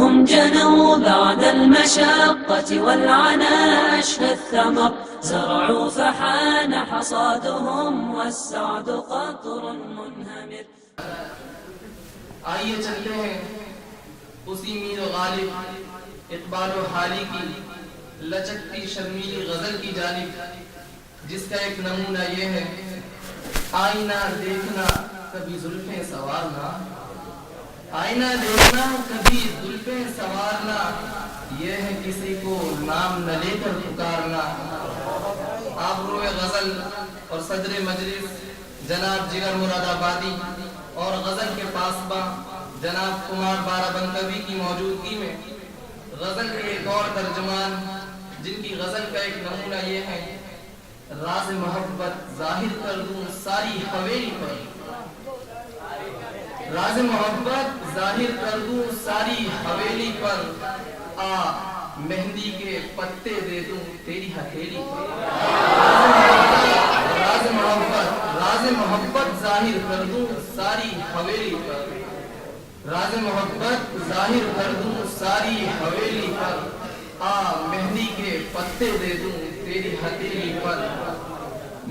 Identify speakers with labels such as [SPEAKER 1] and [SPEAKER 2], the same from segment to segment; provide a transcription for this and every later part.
[SPEAKER 1] هم جنوا بعد المشقة والعناء أشهى الثمر زرعوا فحان حصادهم والسعد قطر منهمر.
[SPEAKER 2] آئیے چلتے ہیں اسی میر و غالب اقبال و حالی کی لچکتی شرمیلی غزل کی جانب، جس کا ایک نمونہ یہ ہے: آئینہ دیکھنا کبھی زلفیں سنوارنا، آئینہ دیکھنا کبھی زلفیں سنوارنا، یہ ہے کسی کو نام نہ لے کر پکارنا. آبرو غزل اور صدر مجلس جناب جگر مراد آبادی اور غزل کے پاسباں جناب کمار بارہ بنکوی کی موجودگی میں غزل کے ایک اور ترجمان، جن کی غزل کا ایک نمونہ یہ ہے: راز محبت ظاہر کر دوں ساری حویلی پر، راز محبت ظاہر کر دوں ساری حویلی پر، آ مہندی کے پتے دے دوں تیری ہتھیلی پر. راز محبت ظاہر کر دوں ساری حویلی پر، راز محبت ظاہر کر دوں ساری حویلی پر، آ مہندی کے پتے دے دوں تیری ہتھیلی پر.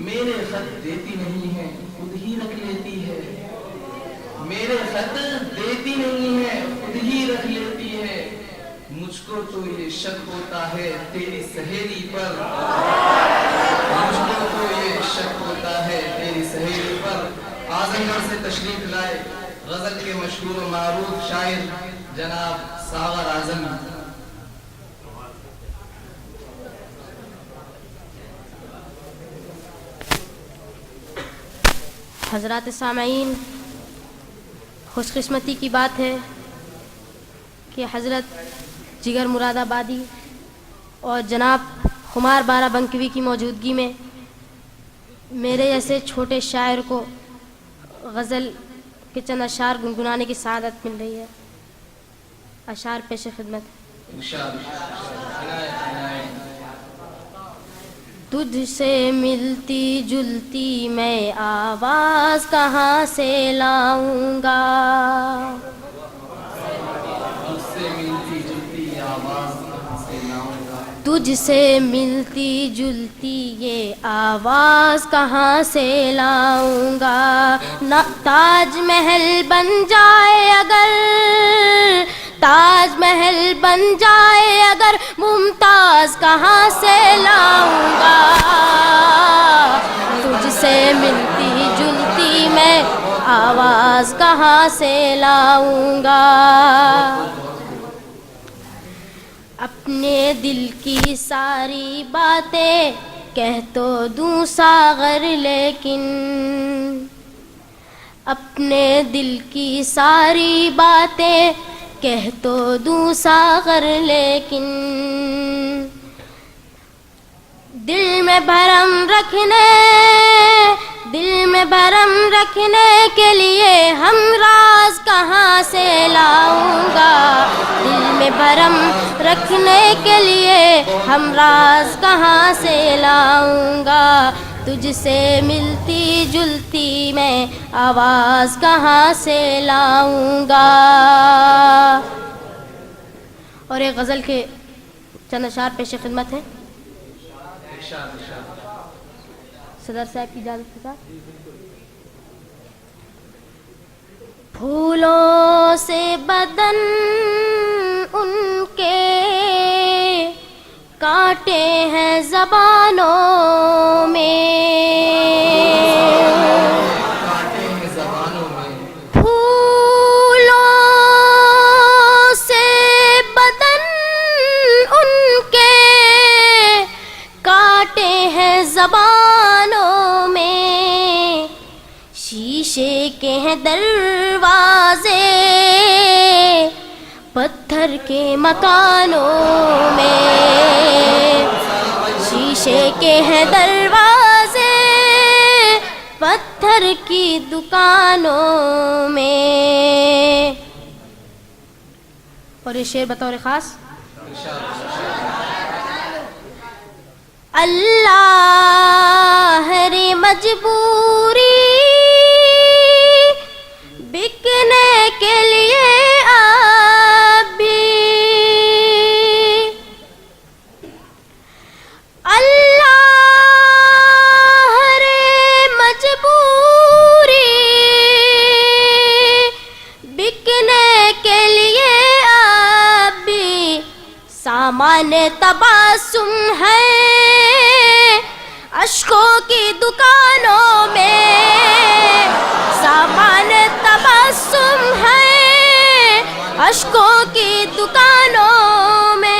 [SPEAKER 2] میرے خط دیتی نہیں ہے خود ہی رکھ لیتی ہے، میرے خط دیتی نہیں ہے خود ہی رکھ لیتی ہے، مجھ کو تو یہ شک ہوتا ہے تیری سہیلی پر، مجھ کو تو یہ شک ہوتا ہے تیری سہیلی پر. اعظم گڑھ سے تشریف لائے غزل کے مشہور و معروف شاعر جناب ساغر اعظمی.
[SPEAKER 3] حضرات سامعین، خوش قسمتی کی بات ہے کہ حضرت جگر مراد آبادی اور جناب خمار بارہ بنکوی کی موجودگی میں میرے جیسے چھوٹے شاعر کو غزل کے چند اشعار گنگنانے کی سعادت مل رہی ہے. اشعار پیش خدمت. تجھ سے ملتی جلتی میں آواز کہاں سے لاؤں گا، تجھ سے ملتی جلتی یہ آواز کہاں سے لاؤں گا. نہ تاج محل بن جائے اگر، تاج محل بن جائے اگر ممتاز کہاں سے لاؤں گا. تجھ سے ملتی جلتی میں آواز کہاں سے لاؤں گا. اپنے دل کی ساری باتیں کہہ تو دوں ساغر، لیکن اپنے دل کی ساری باتیں کہہ تو دوں ساغر، لیکن دل میں بھرم رکھنے، دل میں بھرم رکھنے کے لیے ہم راز کہاں سے لاؤں گا. دل میں بھرم رکھنے کے لیے ہم راز کہاں سے لاؤں گا. تجھ سے ملتی جلتی میں آواز کہاں سے لاؤں گا. اور ایک غزل کے چند اشعار پیش خدمت ہیں. صدر صاحب کی اجازت کے ساتھ. پھولوں سے بدن ان کے کانٹے ہیں زبانوں میں، پھولوں سے بدن ان کے کانٹے ہیں زبانوں میں، شیشے کے ہیں دروازے پتھر کے مکانوں میں، شیشے کے ہیں دروازے پتھر کی دکانوں میں. اور یہ شعر بطور خاص اللہ ہے مجبوری بکنے کے لیے اب بھی سامان تبسم ہے اشکوں کی دکانوں میں، سامان تبسم ہے اشکوں کی دکانوں میں۔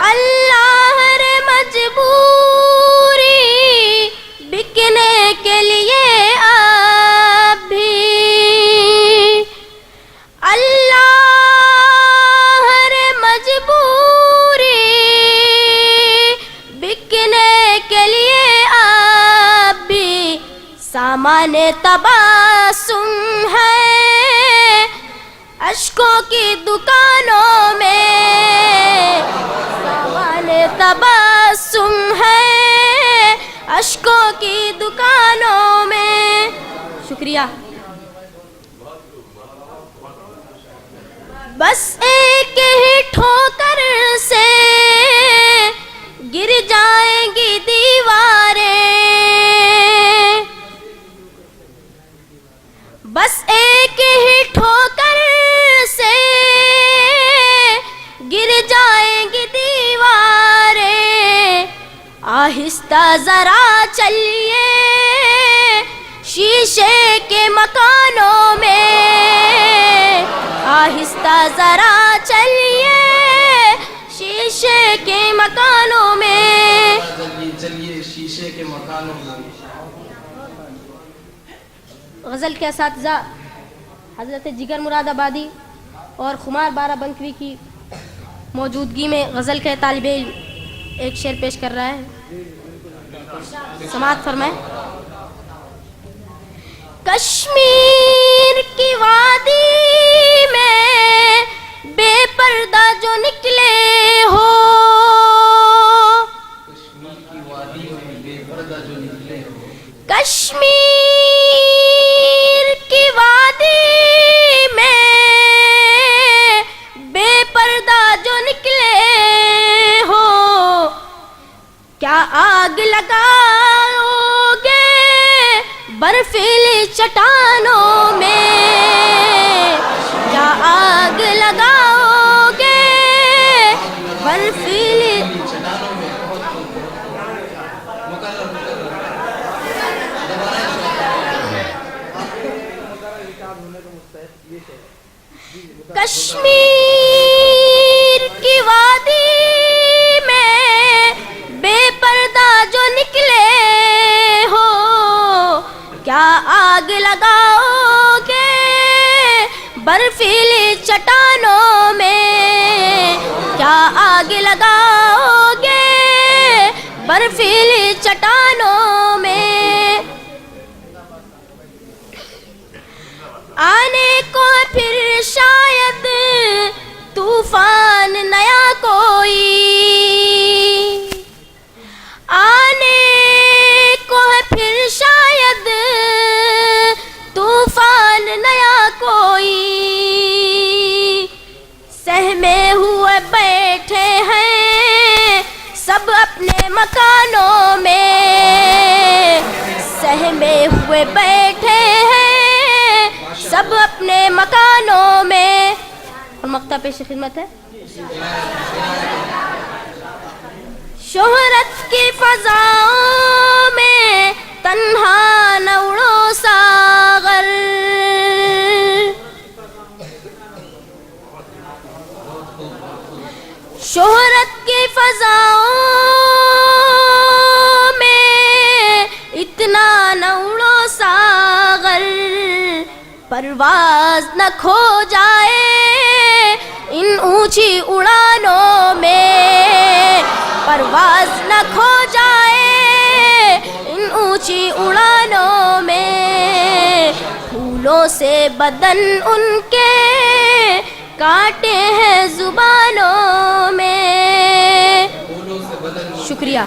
[SPEAKER 3] اللہ ہر مجبوری بکنے کے لیے اب بھی، اللہ ہر مجبوری بکنے کے لیے اب بھی سامان تبسم ہے اشکوں کی دکانوں میں، سامان تبسم ہے اشکوں کی دکانوں میں۔ شکریہ۔ بس ایک ہی ٹھوکر سے گر جائیں گی دیواریں، بس ایک ہی ٹھوکر سے گر جائیں گی دیواریں، آہستہ ذرا چلیے شیشے کے مکانوں میں، آہستہ ذرا چلیے شیشے کے مکانوں میں۔
[SPEAKER 2] چلیے شیشے کے مکانوں میں۔
[SPEAKER 3] غزل کے اساتذہ حضرت جگر مراد آبادی اور خمار بارہ بنکوی کی موجودگی میں غزل کے طالب علم ایک شعر پیش کر رہا ہے، سماعت فرمائیں۔ کشمیر کی وادی میں بے پردہ جو نکلے ہو،
[SPEAKER 2] کشمیر کی وادی میں بے پردہ جو نکلے ہو،
[SPEAKER 3] کشمیر کی وادی میں بے پردہ جو نکلے ہو، کیا آگ لگاؤ گے برفیلی چٹانوں میں، کیا آگ لگاؤ گے برفیلی
[SPEAKER 2] چٹانوں میں۔
[SPEAKER 3] کشمیر کی وادی میں بے پردہ جو نکلے ہو، کیا آگ لگاؤ گے برفیلی چٹانوں میں، کیا آگ لگاؤ گے برفیلی چٹانوں میں۔ آنے کو پھر شاید طوفان نیا کوئی، آنے کو پھر شاید طوفان نیا کوئی، سہمے ہوئے بیٹھے ہیں سب اپنے مکانوں میں، سہمے ہوئے بیٹھے ہیں سب اپنے مکانوں میں۔ اور مقطع پیش خدمت ہے۔ شہرت کی فضاؤں میں تنہا نہ اڑو ساغر، شہرت کی فضاؤں میں اتنا نہ اڑو ساغر، پرواز نہ کھو جائے ان اونچی اڑانوں میں، پرواز نہ کھو جائے ان اونچی اڑانوں میں، پھولوں سے بدن ان کے کاٹے ہیں زبانوں میں۔ شکریہ۔